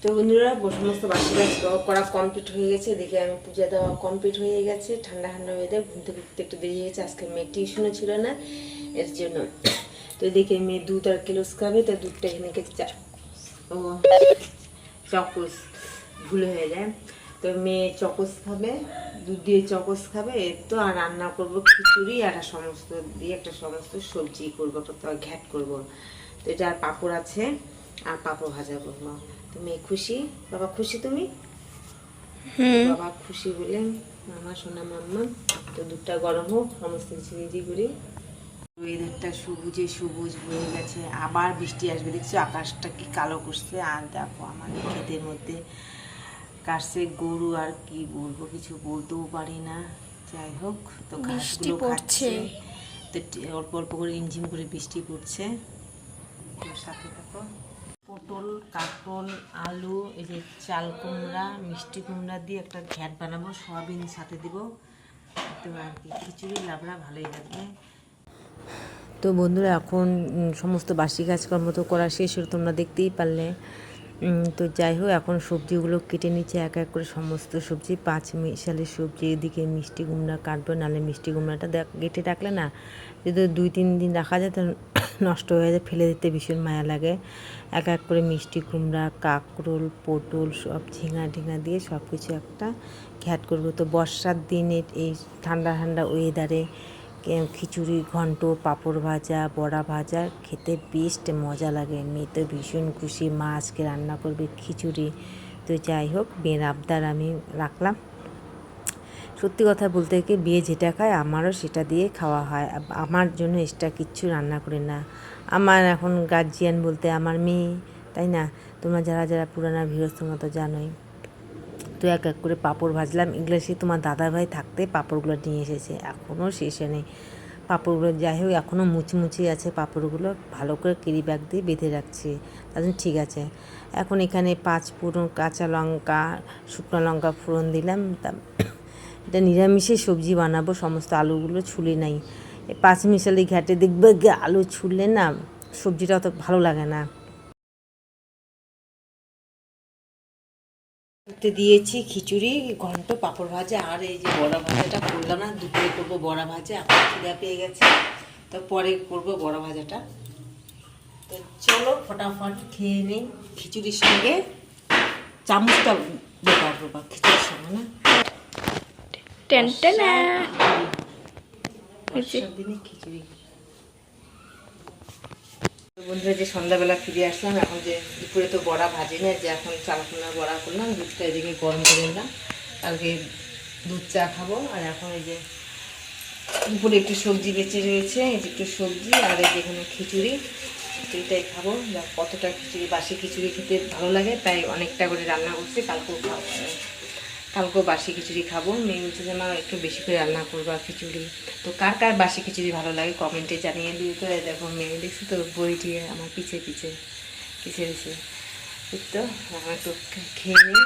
তো বন্ধুরা সমস্ত বাসি কাজ করা কমপ্লিট হয়ে গেছে। দেখে আমি পূজা দেওয়া কমপ্লিট হয়ে গেছে। ঠান্ডা ঠান্ডা ওয়েদার, ঘুম থেকে উঠতে একটু দেরি হয়েছে। আজকে মেয়ে টিউশনও ছিল না, এর জন্য। তো দেখে মেয়ে দুধ আর কিলোস খাবে, তাই দুধটা এখানে ও চকোস ভুল হয়ে যায়। তো মেয়ে চকোস খাবে, দুধ দিয়ে চকোস খাবে। এর তো আর রান্না করব খিচুড়ি আর সমস্ত দিয়ে একটা সমস্ত সবজি করবো, ঘ্যাট করব। তো এটা আর পাঁপড় আছে, আর পাঁপড় ভাজা করবো। তো মেয়ে খুশি, বাবা খুশি, তুমি? বাবা খুশি বলে মামা সোনা মাম্মা। তো দুধটা গরম হোক, সমস্ত কিছু রেডি করি। ওয়েদারটা সবুজে সবুজ হয়ে গেছে, আবার বৃষ্টি আসবে দেখছি। আকাশটা কি কালো করছে। আর দেখো আমাদের ক্ষেতের মধ্যে কাটছে গরু, আর কি বলবো, কিছু বলতেও পারি না। যাই হোক, তো ঘাসগুলো খাচ্ছে। তো অল্প অল্প করে রিমঝিম করে বৃষ্টি পড়ছে। সাথে থাকো। পটল, কাঁকরোল, আলু, এই যে চাল কুমড়া, মিষ্টি কুমড়া দিয়ে একটা ঘ্যাট বানাবো, সয়াবিন সাথে দেবো। তো আর কি খিচুড়ি লাবড়া ভালোই লাগবে। তো বন্ধুরা এখন সমস্ত বাসি কাজকর্ম তো করা শেষ হলো, তোমরা দেখতেই পারলে। তো যাই হোক, এখন সবজিগুলো কেটে নিচ্ছে এক এক করে। সমস্ত সবজি, 5 মিশালের সবজি। এদিকে মিষ্টি কুমড়া কাটবো, নাহলে মিষ্টি কুমড়াটা কেটে রাখলে না, যদি 2-3 দিন রাখা যায় তো নষ্ট হয়ে যায়, ফেলে দিতে ভীষণ মায়া লাগে। এক এক করে মিষ্টি কুমড়া, কাঁকরোল, পটল, সব ঝিঙা ঢিঙা দিয়ে সব কিছু একটা ঘ্যাট করবো। তো বর্ষার দিনে এই ঠান্ডা ঠান্ডা ওয়েদারে খিচুড়ি, ঘন্ট, পাঁপড় ভাজা, বড়া ভাজা খেতে বেস্ট মজা লাগে। মেয়ে তো ভীষণ খুশি, মা আজকে রান্না করবে খিচুড়ি। তো যাই হোক, মেয়ের আবদার আমি রাখলাম। সত্যি কথা বলতে কি, বিয়ে যেটা খায় আমারও সেটা দিয়ে খাওয়া হয়। আমার জন্য এক্সট্রা কিচ্ছু রান্না করি না। আমার এখন গার্জিয়ান বলতে আমার মেয়ে, তাই না? তোমরা যারা যারা পুরানা ভিউয়ার্স তোমরা তো জানোই। তো এক এক করে পাঁপড় ভাজলাম। এগুলো সে তোমার দাদাভাই থাকতে পাঁপড়গুলো নিয়ে এসেছে, এখনও শেষে নেই পাঁপড়গুলো। যাই হোক, এখনও মুচমুচি আছে পাঁপড়গুলো, ভালো করে ক্যারি ব্যাগ দিয়ে বেঁধে রাখছি। তার জন্য ঠিক আছে। এখন এখানে 5 ফোড়ন, কাঁচা লঙ্কা, শুকনো লঙ্কা ফোড়ন দিলাম। এটা নিরামিষে সবজি বানাবো, সমস্ত আলুগুলো ছুলে নাই। 5 মিশালি ঘ্যাটে দেখবে আলু ছুললে না সবজিটা অত ভালো লাগে না। দিয়েছি খিচুড়ি, ঘন্ট, পাঁপড় ভাজা, আর এই যে বড়া ভাজাটা করলাম না, দুপুরে করবো বড়া ভাজা। এখন খিদা পেয়ে গেছে, তো পরে করবো বড়া ভাজাটা। তো চলো ফটাফট খেয়ে নিই। খিচুড়ির সঙ্গে চামচটা ব্যবহার করবো খিচুড়ির সঙ্গে, না দিনে খিচুড়ি। বন্ধুরা, যে সন্ধ্যাবেলা ফিরে আসলাম, এখন যে দুপুরে তো বড়া ভাজি না, যে এখন চালকুনার বড়া করলাম, দুধটা এদিকে গরম করে নিলাম। কালকে দুধ চা খাবো। আর এখন এই যে দুপুরে একটু সবজি বেঁচে রয়েছে, এই যে একটু সবজি, আর এই যেখানে খিচুড়ি, খিচুড়িটাই খাবো। কতটা খিচুড়ি, বাসি খিচুড়ি খেতে ভালো লাগে, তাই অনেকটা করে রান্না করছি। কালকেও বাসি খিচুড়ি খাবো। মেয়ে বলছে যে মা একটু বেশি করে রান্না করবো খিচুড়ি। তো কার কার বাসি খিচুড়ি ভালো লাগে কমেন্টে জানিয়ে দিও। তো দেখো মেয়ে দেখছি তো বই দিয়ে আমার পিছে দিছে। তো এখন একটু খেয়ে নিই।